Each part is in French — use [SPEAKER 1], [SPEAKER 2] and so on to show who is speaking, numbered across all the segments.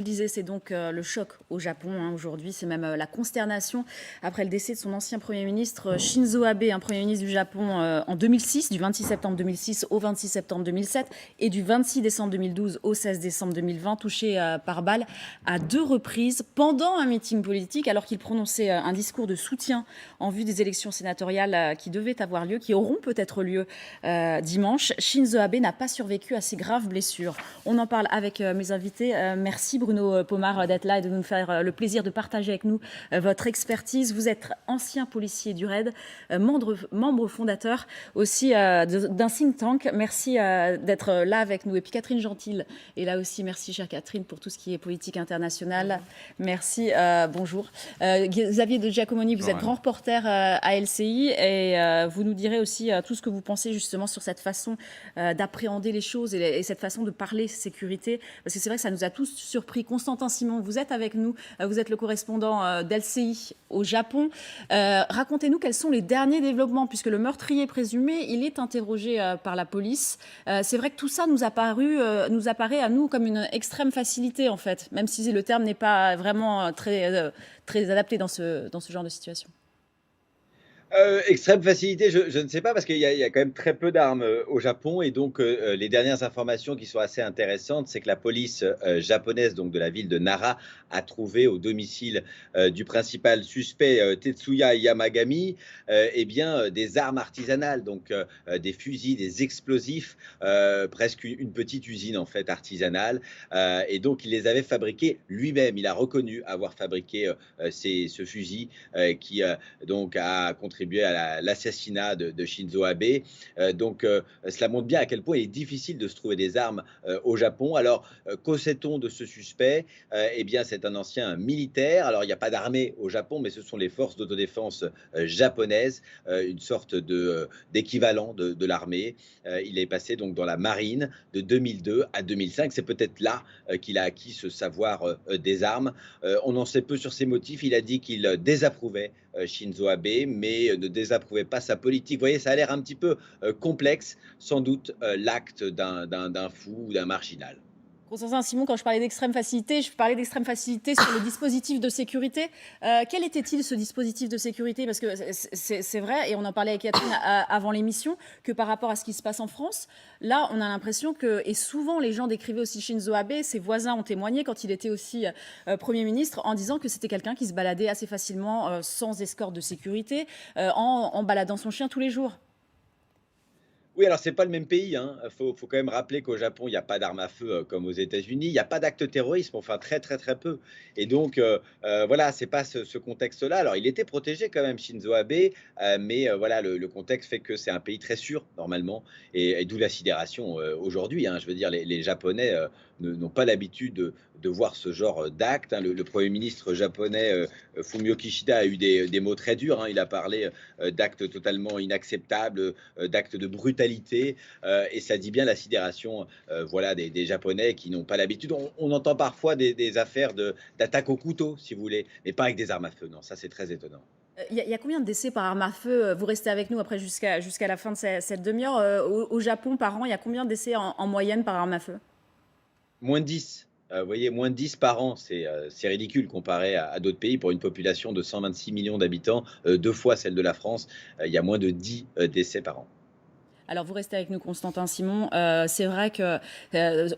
[SPEAKER 1] Je le disais, c'est donc le choc au Japon aujourd'hui, c'est même la consternation après le décès de son ancien Premier ministre Shinzo Abe, un Premier ministre du Japon en 2006, du 26 septembre 2006 au 26 septembre 2007 et du 26 décembre 2012 au 16 décembre 2020, touché par balle à 2 reprises pendant un meeting politique alors qu'il prononçait un discours de soutien en vue des élections sénatoriales qui devaient avoir lieu, qui auront peut-être lieu dimanche. Shinzo Abe n'a pas survécu à ces graves blessures. On en parle avec mes invités. Merci Bruno Pomar d'être là et de nous faire le plaisir de partager avec nous votre expertise. Vous êtes ancien policier du RAID, membre fondateur aussi d'un think tank. Merci d'être là avec nous. Et puis Catherine Gentil est là aussi. Merci chère Catherine pour tout ce qui est politique internationale. Merci, bonjour. Xavier de Giacomoni, vous êtes grand reporter à LCI et vous nous direz aussi tout ce que vous pensez justement sur cette façon d'appréhender les choses et cette façon de parler sécurité. Parce que c'est vrai que ça nous a tous surpris. Constantin Simon, vous êtes avec nous. Vous êtes le correspondant d'LCI au Japon. Racontez-nous quels sont les derniers développements, puisque le meurtrier présumé, il est interrogé par la police. C'est vrai que tout ça nous apparaît à nous comme une extrême facilité, en fait, même si le terme n'est pas vraiment très adapté dans ce genre de situation.
[SPEAKER 2] Extrême facilité, je ne sais pas parce qu'il y a quand même très peu d'armes, au Japon et donc les dernières informations qui sont assez intéressantes, c'est que la police, japonaise, donc de la ville de Nara, a trouvé au domicile, du principal suspect, Tetsuya Yamagami, eh bien, des armes artisanales, donc des fusils, des explosifs, presque une petite usine en fait artisanale, et donc il les avait fabriqués lui-même. Il a reconnu avoir fabriqué, ce fusil, qui, donc a contribué à l'assassinat de Shinzo Abe. Cela montre bien à quel point il est difficile de se trouver des armes au Japon. Alors, que sait-on de ce suspect? Eh bien, c'est un ancien militaire. Alors, il n'y a pas d'armée au Japon, mais ce sont les forces d'autodéfense japonaises, une sorte d'équivalent de l'armée. Il est passé donc dans la marine de 2002 à 2005. C'est peut-être là qu'il a acquis ce savoir des armes. On en sait peu sur ses motifs. Il a dit qu'il désapprouvait Shinzo Abe, mais ne désapprouvait pas sa politique. Vous voyez, ça a l'air un petit peu complexe, sans doute l'acte d'un fou ou d'un marginal.
[SPEAKER 1] Constantin Simon, quand je parlais d'extrême facilité, je parlais d'extrême facilité sur le dispositif de sécurité. Quel était-il ce dispositif de sécurité? Parce que c'est vrai, et on en parlait avec Catherine avant l'émission, que par rapport à ce qui se passe en France, là, on a l'impression que, et souvent les gens décrivaient aussi Shinzo Abe, ses voisins ont témoigné quand il était aussi Premier ministre, en disant que c'était quelqu'un qui se baladait assez facilement sans escorte de sécurité, en baladant son chien tous les jours.
[SPEAKER 2] Oui, alors c'est pas le même pays, hein. Faut quand même rappeler qu'au Japon, il y a pas d'armes à feu, comme aux États-Unis. Il y a pas d'acte de terrorisme, enfin très, très, très peu et donc voilà, c'est pas ce contexte-là. Alors il était protégé quand même, Shinzo Abe, mais voilà, le contexte fait que c'est un pays très sûr, normalement et d'où la sidération, aujourd'hui, hein. Je veux dire les Japonais, n'ont pas l'habitude de voir ce genre, d'actes, hein. Le 1er ministre japonais, Fumio Kishida a eu des mots très durs, hein. Il a parlé, d'actes totalement inacceptables, d'actes de brutalité, et ça dit bien la sidération, voilà, des Japonais qui n'ont pas l'habitude. On entend parfois des affaires d'attaques au couteau, si vous voulez, mais pas avec des armes à feu. Non, ça c'est très étonnant.
[SPEAKER 1] Il y a combien de décès par arme à feu? Vous restez avec nous après jusqu'à la fin de cette demi-heure. Au Japon, par an, il y a combien de décès en moyenne par arme à feu?
[SPEAKER 2] Moins de 10, vous voyez, moins de 10 par an, c'est ridicule comparé à d'autres pays. Pour une population de 126 millions d'habitants, 2 fois celle de la France, il y a moins de 10 décès par an.
[SPEAKER 1] Alors, vous restez avec nous, Constantin Simon. C'est vrai que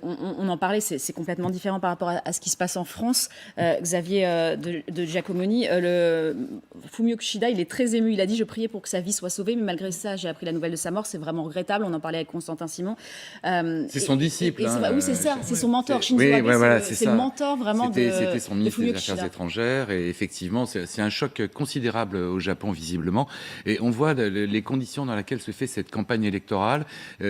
[SPEAKER 1] on en parlait, c'est complètement différent par rapport à ce qui se passe en France. Xavier de Giacomoni, Fumio Kishida, il est très ému. Il a dit: je priais pour que sa vie soit sauvée, mais malgré ça, j'ai appris la nouvelle de sa mort. C'est vraiment regrettable. On en parlait avec Constantin Simon.
[SPEAKER 3] C'est son disciple.
[SPEAKER 1] Oui, c'est ça. C'est son mentor. Shinzo
[SPEAKER 3] Oui,
[SPEAKER 1] Abe,
[SPEAKER 3] ouais, voilà,
[SPEAKER 1] c'est le mentor vraiment
[SPEAKER 3] C'était son
[SPEAKER 1] de
[SPEAKER 3] ministre
[SPEAKER 1] Fumio
[SPEAKER 3] des Affaires
[SPEAKER 1] Kishida.
[SPEAKER 3] étrangères et effectivement, c'est un choc considérable au Japon, visiblement. Et on voit les conditions dans lesquelles se fait cette campagne électorale.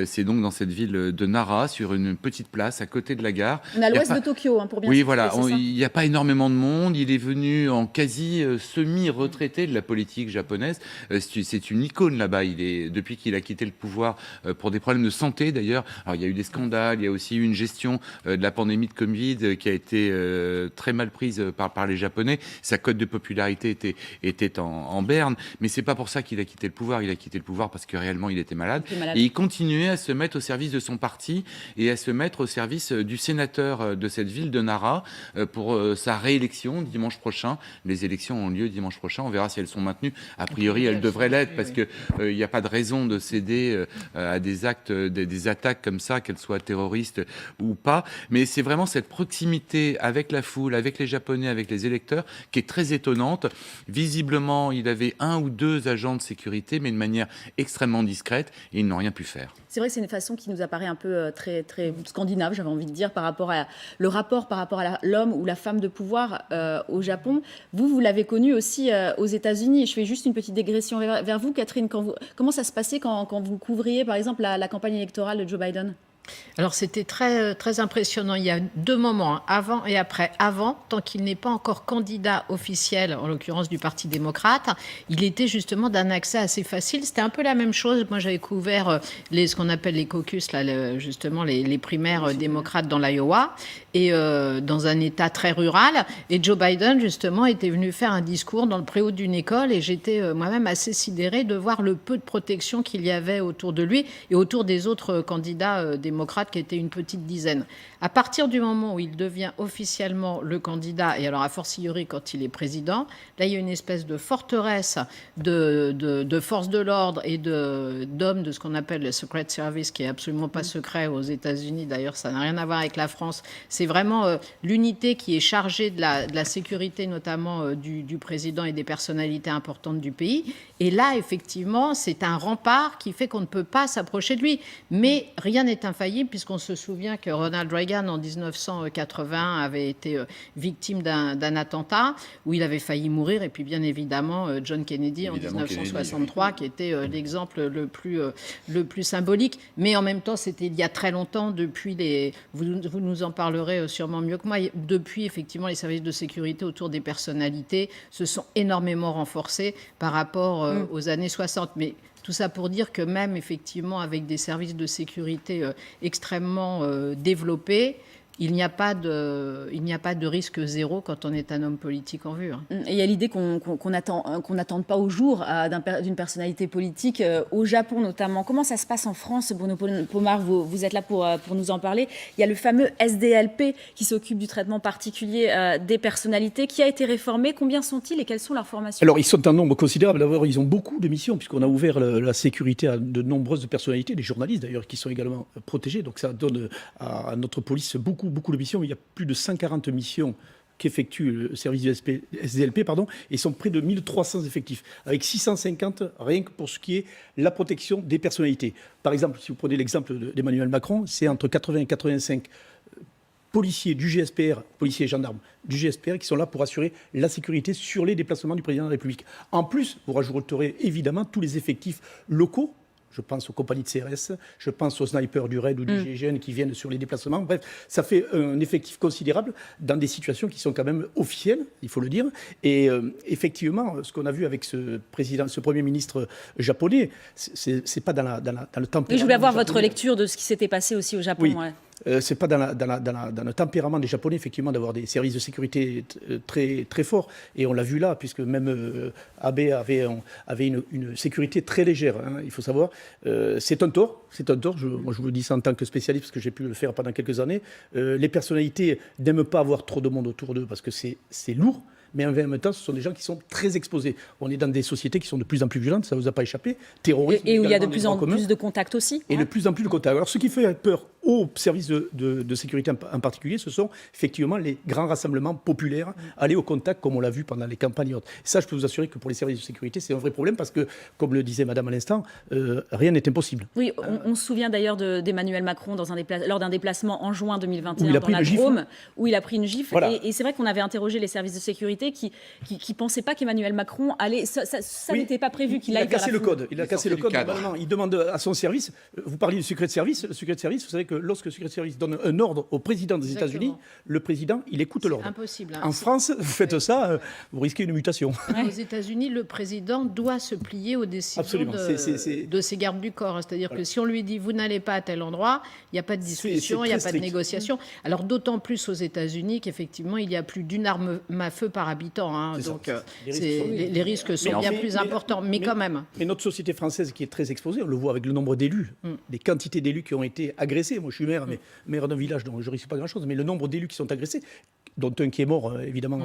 [SPEAKER 3] C'est donc dans cette ville de Nara, sur une petite place à côté de la gare.
[SPEAKER 1] On est à l'ouest de Tokyo, pour bien
[SPEAKER 3] Oui,
[SPEAKER 1] situer,
[SPEAKER 3] voilà,
[SPEAKER 1] c'est ça.
[SPEAKER 3] il n'y a pas énormément de monde. Il est venu en quasi semi-retraité de la politique japonaise. C'est une icône là-bas. Depuis qu'il a quitté le pouvoir pour des problèmes de santé d'ailleurs. Alors il y a eu des scandales, il y a aussi eu une gestion de la pandémie de Covid qui a été très mal prise par les Japonais. Sa cote de popularité était en berne, mais c'est pas pour ça qu'il a quitté le pouvoir. Il a quitté le pouvoir parce que réellement il était malade.
[SPEAKER 1] malade.
[SPEAKER 3] Et il continuait à se mettre au service de son parti et à se mettre au service du sénateur de cette ville de Nara pour sa réélection dimanche prochain. Les élections ont lieu dimanche prochain. On verra si elles sont maintenues. A priori, elles devraient l'être parce qu'il n'y a pas de raison de céder à des actes, des attaques comme ça, qu'elles soient terroristes ou pas. Mais c'est vraiment cette proximité avec la foule, avec les Japonais, avec les électeurs, qui est très étonnante. Visiblement, il avait 1 ou 2 agents de sécurité, mais de manière extrêmement discrète, et ils n'ont rien pu faire.
[SPEAKER 1] C'est vrai que c'est une façon qui nous apparaît un peu très, très scandinave, j'avais envie de dire, par rapport à le rapport par rapport à l'homme ou la femme de pouvoir au Japon. Vous l'avez connu aussi aux États-Unis. Je fais juste une petite dégression vers vous, Catherine. Comment ça se passait quand vous couvriez, par exemple, la campagne électorale de Joe Biden ?
[SPEAKER 4] Alors c'était très, très impressionnant. Il y a 2 moments, avant et après. Avant, tant qu'il n'est pas encore candidat officiel, en l'occurrence du Parti démocrate, il était justement d'un accès assez facile. C'était un peu la même chose. Moi j'avais couvert ce qu'on appelle les caucus, là, justement les primaires démocrates dans l'Iowa, et dans un État très rural. Et Joe Biden justement était venu faire un discours dans le préau d'une école, et j'étais moi-même assez sidérée de voir le peu de protection qu'il y avait autour de lui et autour des autres candidats démocrates qui étaient une petite dizaine. À partir du moment où il devient officiellement le candidat, et alors a fortiori quand il est président, là il y a une espèce de forteresse de forces de l'ordre et d'hommes de ce qu'on appelle le Secret Service, qui est absolument pas secret aux États-Unis. D'ailleurs, ça n'a rien à voir avec la France. C'est vraiment l'unité qui est chargée de la sécurité, notamment du président et des personnalités importantes du pays. Et là, effectivement, c'est un rempart qui fait qu'on ne peut pas s'approcher de lui. Mais rien n'est infaillible, puisqu'on se souvient que Ronald Reagan, en 1980, avait été victime d'un attentat où il avait failli mourir. Et puis, bien évidemment, John Kennedy en 1963, qui était l'exemple le plus symbolique. Mais en même temps, c'était il y a très longtemps, depuis vous nous en parlerez sûrement mieux que moi, depuis, effectivement, les services de sécurité autour des personnalités se sont énormément renforcés par rapport aux années 60. Mais tout ça pour dire que même, effectivement, avec des services de sécurité extrêmement développés, il n'y a pas de risque zéro quand on est un homme politique en vue.
[SPEAKER 1] Et il y a l'idée qu'on n'attende pas au jour d'une personnalité politique, au Japon notamment. Comment ça se passe en France, Bruno Pomar, vous êtes là pour nous en parler. Il y a le fameux SDLP qui s'occupe du traitement particulier des personnalités, qui a été réformé. Combien sont-ils et quelles sont leurs formations ?
[SPEAKER 5] Alors, ils sont un nombre considérable. D'abord, ils ont beaucoup de missions, puisqu'on a ouvert la sécurité à de nombreuses personnalités, des journalistes d'ailleurs, qui sont également protégés. Donc, ça donne à notre police beaucoup de missions. Il y a plus de 140 missions qu'effectue le service du SDLP, et ils sont près de 1300 effectifs, avec 650 rien que pour ce qui est la protection des personnalités. Par exemple, si vous prenez l'exemple d'Emmanuel Macron, c'est entre 80 et 85 policiers du GSPR, policiers et gendarmes du GSPR, qui sont là pour assurer la sécurité sur les déplacements du président de la République. En plus, vous rajouterez évidemment tous les effectifs locaux. Je pense aux compagnies de CRS, je pense aux snipers du RAID ou du GIGN qui viennent sur les déplacements. Bref, ça fait un effectif considérable dans des situations qui sont quand même officielles, il faut le dire. Et effectivement, ce qu'on a vu avec ce Premier ministre japonais, c'est pas dans le tempérament.
[SPEAKER 1] Oui, je voulais avoir votre lecture de ce qui s'était passé aussi au Japon.
[SPEAKER 5] Oui.
[SPEAKER 1] Ouais.
[SPEAKER 5] C'est pas dans le tempérament des Japonais, effectivement, d'avoir des services de sécurité très, très forts. Et on l'a vu là, puisque même Abe avait une sécurité très légère, il faut savoir. C'est un tort. Moi, je vous le dis ça en tant que spécialiste, parce que j'ai pu le faire pendant quelques années. Les personnalités n'aiment pas avoir trop de monde autour d'eux, parce que c'est lourd. Mais en même temps, ce sont des gens qui sont très exposés. On est dans des sociétés qui sont de plus en plus violentes, ça ne vous a pas échappé. Terrorisme.
[SPEAKER 1] Et où il y a de plus en plus de contacts aussi.
[SPEAKER 5] Et de plus en plus de contacts. Alors, ce qui fait peur aux services de sécurité en particulier, ce sont effectivement les grands rassemblements populaires, aller au contact, comme on l'a vu pendant les campagnes et autres. Ça, je peux vous assurer que pour les services de sécurité, c'est un vrai problème, parce que, comme le disait Madame à l'instant, rien n'est impossible.
[SPEAKER 1] Oui, on se souvient d'ailleurs d'Emmanuel Macron lors d'un déplacement en juin 2021 dans la Drôme, où il a pris une gifle. Voilà. Et c'est vrai qu'on avait interrogé les services de sécurité qui pensaient pas qu'Emmanuel Macron allait... Ça n'était pas prévu qu'il aille vers la foule.
[SPEAKER 5] Il a cassé le code. Normalement, il demande à son service... Vous parliez du Secret Service. Le Secret Service, vous savez que lorsque le Secret Service donne un ordre au président des États-Unis, le président, il écoute l'ordre.
[SPEAKER 4] C'est impossible.
[SPEAKER 5] En France, vous faites ça, vous risquez une mutation.
[SPEAKER 4] Aux États-Unis, le président doit se plier aux décisions de ses gardes du corps. C'est-à-dire que si on lui dit vous n'allez pas à tel endroit, il n'y a pas de discussion, il n'y a
[SPEAKER 5] très
[SPEAKER 4] pas de
[SPEAKER 5] strict.
[SPEAKER 4] négociation. Alors d'autant plus aux États-Unis qu'effectivement il y a plus d'une arme à feu par habitant. Hein.
[SPEAKER 5] C'est ça.
[SPEAKER 4] Donc
[SPEAKER 5] Les risques sont-
[SPEAKER 4] les risques sont bien plus importants, mais quand même.
[SPEAKER 5] Mais notre société française qui est très exposée, on le voit avec le nombre d'élus, les quantités d'élus qui ont été agressés. Moi, je suis maire, mais maire d'un village dont je ne risque pas grand-chose, mais le nombre d'élus qui sont agressés, dont un qui est mort, évidemment,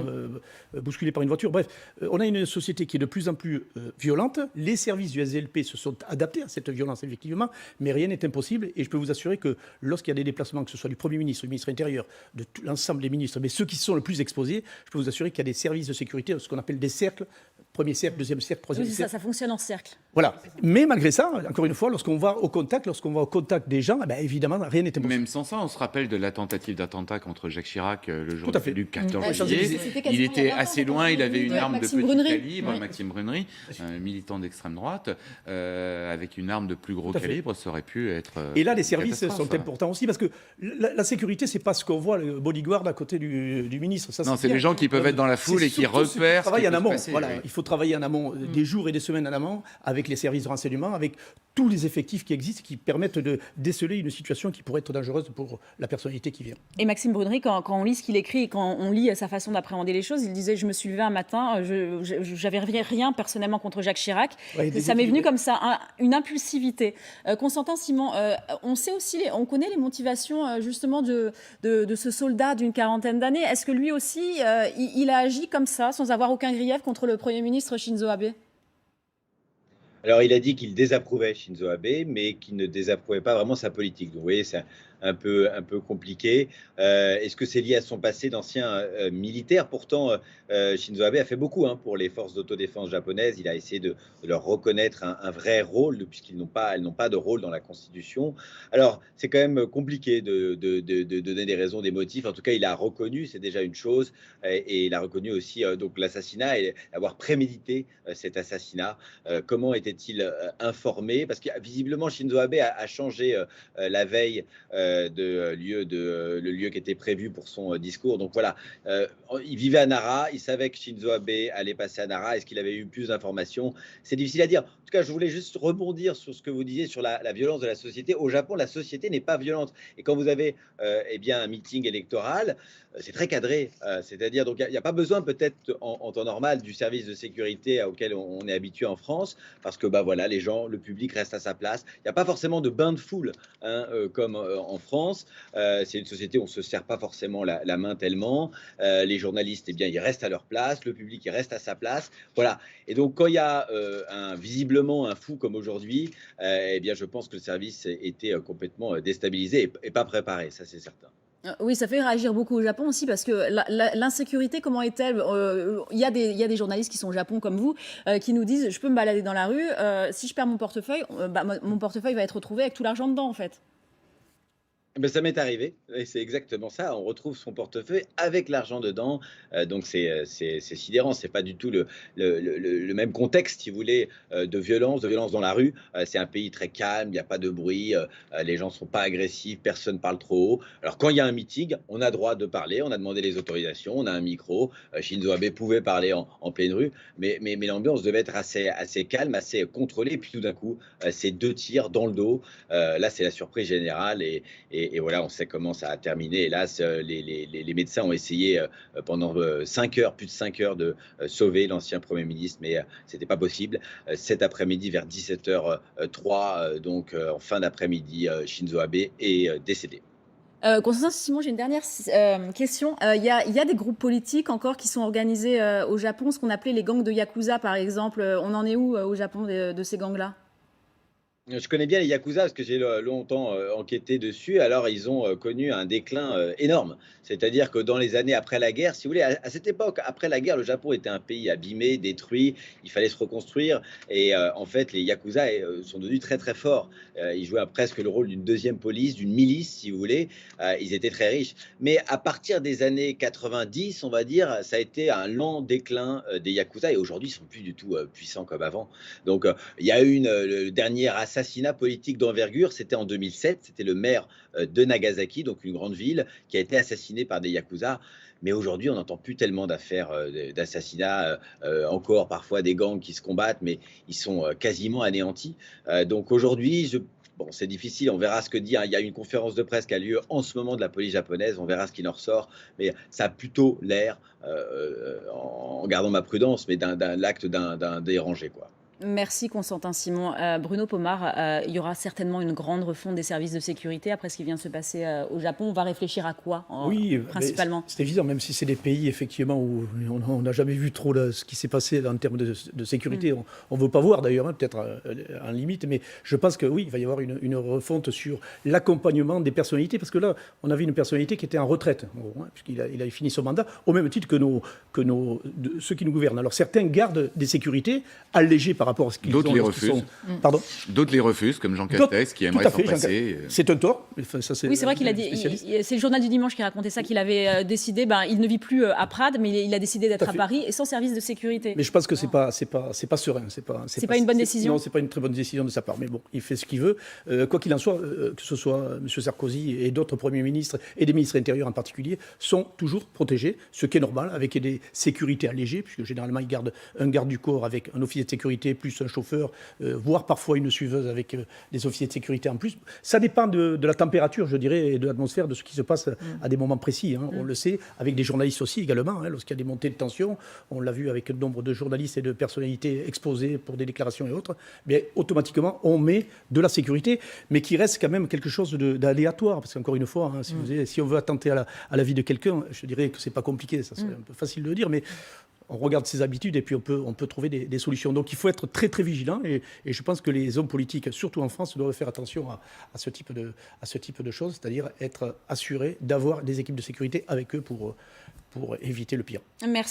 [SPEAKER 5] bousculé par une voiture. Bref, on a une société qui est de plus en plus violente. Les services du SDLP se sont adaptés à cette violence, effectivement, mais rien n'est impossible. Et je peux vous assurer que lorsqu'il y a des déplacements, que ce soit du Premier ministre, du ministre intérieur, de l'ensemble des ministres, mais ceux qui sont le plus exposés, je peux vous assurer qu'il y a des services de sécurité, ce qu'on appelle des cercles, premier cercle, deuxième cercle, troisième
[SPEAKER 1] Oui,
[SPEAKER 5] cercle.
[SPEAKER 1] ça fonctionne en cercle.
[SPEAKER 5] Voilà. Mais malgré ça, encore une fois, lorsqu'on va au contact des gens, eh ben, évidemment, rien n'est impossible.
[SPEAKER 3] Même sans ça, on se rappelle de la tentative d'attentat contre Jacques Chirac le jour
[SPEAKER 5] Tout à fait.
[SPEAKER 3] du 14
[SPEAKER 1] Ouais,
[SPEAKER 3] juillet.
[SPEAKER 1] c'était
[SPEAKER 3] Il
[SPEAKER 1] quasiment il y
[SPEAKER 3] était
[SPEAKER 1] a 20
[SPEAKER 3] assez
[SPEAKER 1] ans,
[SPEAKER 3] loin, il avait une
[SPEAKER 1] ouais,
[SPEAKER 3] arme
[SPEAKER 1] Maxime
[SPEAKER 3] de petit
[SPEAKER 1] Brunery.
[SPEAKER 3] calibre,
[SPEAKER 1] Ouais.
[SPEAKER 3] Maxime Brunery, un militant d'extrême droite, avec une arme de plus gros
[SPEAKER 5] Tout à fait.
[SPEAKER 3] calibre, ça aurait pu être.
[SPEAKER 5] Et là, les
[SPEAKER 3] une
[SPEAKER 5] services
[SPEAKER 3] catastrophe.
[SPEAKER 5] sont importants aussi, parce que la sécurité, c'est pas ce qu'on voit, le bodyguard à côté du ministre. Ça,
[SPEAKER 3] Non, c'est
[SPEAKER 5] bien.
[SPEAKER 3] les gens qui peuvent être dans la foule
[SPEAKER 5] C'est
[SPEAKER 3] et qui
[SPEAKER 5] surtout ceux qui
[SPEAKER 3] repèrent. ce qui
[SPEAKER 5] travaillent en
[SPEAKER 3] peut se
[SPEAKER 5] amont.
[SPEAKER 3] passer,
[SPEAKER 5] Voilà,
[SPEAKER 3] oui.
[SPEAKER 5] il faut travailler en amont, des jours et des semaines en amont, avec les services de renseignement, avec tous les effectifs qui existent, qui permettent de déceler une situation qui pourrait être dangereuse pour la personnalité qui vient.
[SPEAKER 1] Et Maxime Brunery, quand on lit ce qu'il écrit et quand on lit sa façon d'appréhender les choses, il disait « Je me suis levé un matin, j'avais rien personnellement contre Jacques Chirac.
[SPEAKER 5] Ouais,
[SPEAKER 1] Ça m'est venu
[SPEAKER 5] déséquilibré.
[SPEAKER 1] comme ça, une impulsivité. » Constantin Simon, on sait aussi, on connaît les motivations justement de ce soldat d'une quarantaine d'années. Est-ce que lui aussi, il a agi comme ça, sans avoir aucun grief contre le Premier ministre Shinzo Abe ?
[SPEAKER 2] Alors, il a dit qu'il désapprouvait Shinzo Abe, mais qu'il ne désapprouvait pas vraiment sa politique. Donc, vous voyez, c'est un peu compliqué. Est-ce que c'est lié à son passé d'ancien militaire? Pourtant, Shinzo Abe a fait beaucoup pour les forces d'autodéfense japonaises. Il a essayé de leur reconnaître un vrai rôle, puisqu'elles n'ont pas de rôle dans la Constitution. Alors, c'est quand même compliqué de donner des raisons, des motifs. En tout cas, il a reconnu, c'est déjà une chose, et il a reconnu aussi donc l'assassinat et avoir prémédité cet assassinat. Comment était-il informé? Parce que visiblement, Shinzo Abe a changé la veille le lieu qui était prévu pour son discours. Donc voilà, il vivait à Nara, il savait que Shinzo Abe allait passer à Nara. Est-ce qu'il avait eu plus d'informations? C'est difficile à dire. En tout cas, je voulais juste rebondir sur ce que vous disiez sur la violence de la société. Au Japon, la société n'est pas violente. Et quand vous avez un meeting électoral, c'est très cadré. C'est-à-dire, donc il n'y a pas besoin peut-être en temps normal du service de sécurité auquel on est habitué en France, parce que voilà, les gens, le public reste à sa place. Il n'y a pas forcément de bain de foule comme en France. C'est une société où on ne se serre pas forcément la main tellement. Les journalistes, ils restent à leur place. Le public, il reste à sa place. Voilà. Et donc, quand il y a visiblement un fou comme aujourd'hui, je pense que le service était complètement déstabilisé et pas préparé. Ça, c'est certain.
[SPEAKER 1] Oui, ça fait réagir beaucoup au Japon aussi parce que l'insécurité, comment est-elle? Il y a des journalistes qui sont au Japon comme vous qui nous disent je peux me balader dans la rue, si je perds mon portefeuille, mon portefeuille va être retrouvé avec tout l'argent dedans en fait.
[SPEAKER 2] Ça m'est arrivé, et c'est exactement ça. On retrouve son portefeuille avec l'argent dedans. Donc c'est sidérant. C'est pas du tout le même contexte, si vous voulez, de violence dans la rue. C'est un pays très calme, il n'y a pas de bruit, les gens sont pas agressifs, personne parle trop haut. Alors quand il y a un meeting, on a droit de parler, on a demandé les autorisations, on a un micro. Shinzo Abe pouvait parler en pleine rue, mais l'ambiance devait être assez calme, assez contrôlée. Et puis tout d'un coup, c'est 2 tirs dans le dos. Là, c'est la surprise générale et voilà, on sait comment ça a terminé. Hélas, les médecins ont essayé pendant 5 heures, plus de 5 heures, de sauver l'ancien Premier ministre, mais ce n'était pas possible. Cet après-midi, vers 17h03, donc en fin d'après-midi, Shinzo Abe est décédé.
[SPEAKER 1] Constantin Simon, j'ai une dernière question. Il y a des groupes politiques encore qui sont organisés au Japon, ce qu'on appelait les gangs de Yakuza, par exemple. On en est où au Japon de ces gangs-là?
[SPEAKER 2] Je connais bien les Yakuza parce que j'ai longtemps enquêté dessus. Alors, ils ont connu un déclin énorme. C'est-à-dire que dans les années après la guerre, si vous voulez, à cette époque, après la guerre, le Japon était un pays abîmé, détruit. Il fallait se reconstruire. Et en fait, les Yakuza sont devenus très, très forts. Ils jouaient presque le rôle d'une deuxième police, d'une milice, si vous voulez. Ils étaient très riches. Mais à partir des années 90, on va dire, ça a été un lent déclin des Yakuza. Et aujourd'hui, ils ne sont plus du tout puissants comme avant. Donc, il y a eu le dernier assassinat politique d'envergure, c'était en 2007, c'était le maire de Nagasaki, donc une grande ville, qui a été assassiné par des Yakuza. Mais aujourd'hui, on n'entend plus tellement d'affaires d'assassinats, encore parfois des gangs qui se combattent, mais ils sont quasiment anéantis. Donc aujourd'hui, Bon, c'est difficile, on verra ce que dit. Il y a une conférence de presse qui a lieu en ce moment de la police japonaise, on verra ce qui en ressort. Mais ça a plutôt l'air, en gardant ma prudence, mais l'acte d'un dérangé, quoi.
[SPEAKER 1] Merci Constantin Simon. Bruno Pomar, il y aura certainement une grande refonte des services de sécurité après ce qui vient de se passer au Japon. On va réfléchir à quoi
[SPEAKER 5] Oui,
[SPEAKER 1] principalement?
[SPEAKER 5] c'est évident, même si c'est des pays effectivement où on n'a jamais vu trop ce qui s'est passé en termes de sécurité. On ne veut pas voir d'ailleurs, hein, peut-être en limite, mais je pense que oui, il va y avoir une refonte sur l'accompagnement des personnalités, parce que là, on avait une personnalité qui était en retraite, en gros, hein, puisqu'il avait fini son mandat, au même titre que ceux qui nous gouvernent. Alors certains gardent des sécurités allégées par rapport à ce qu'ils ont.
[SPEAKER 3] D'autres les refusent.
[SPEAKER 5] Pardon.
[SPEAKER 3] D'autres les refusent, comme Jean Castex, qui aimerait s'en passer.
[SPEAKER 5] C'est un tort. Enfin, ça,
[SPEAKER 1] oui, c'est vrai qu'il a dit. C'est le journal du dimanche qui racontait ça, qu'il avait décidé. Il ne vit plus à Prades, mais il a décidé d'être à Paris et sans service de sécurité.
[SPEAKER 5] Mais je pense que c'est pas serein. C'est pas
[SPEAKER 1] une bonne décision.
[SPEAKER 5] Non, c'est pas une très bonne décision de sa part. Mais bon, il fait ce qu'il veut. Quoi qu'il en soit, que ce soit M. Sarkozy et d'autres premiers ministres et des ministres intérieurs en particulier, sont toujours protégés, ce qui est normal, avec des sécurités allégées, puisque généralement ils gardent un garde du corps avec un officier de sécurité plus un chauffeur, voire parfois une suiveuse avec des officiers de sécurité en plus. Ça dépend de la température, je dirais, et de l'atmosphère, de ce qui se passe à des moments précis. Hein. On le sait, avec des journalistes aussi également, hein, lorsqu'il y a des montées de tension. On l'a vu avec le nombre de journalistes et de personnalités exposées pour des déclarations et autres. Mais automatiquement, on met de la sécurité, mais qui reste quand même quelque chose d'aléatoire. Parce qu'encore une fois, hein, si on veut attenter à la vie de quelqu'un, je dirais que c'est pas compliqué. Ça, c'est un peu facile de le dire, mais on regarde ses habitudes et puis on peut trouver des solutions. Donc il faut être très très vigilant et je pense que les hommes politiques, surtout en France, doivent faire attention à ce type de choses, c'est-à-dire être assurés d'avoir des équipes de sécurité avec eux pour éviter le pire.
[SPEAKER 1] Merci.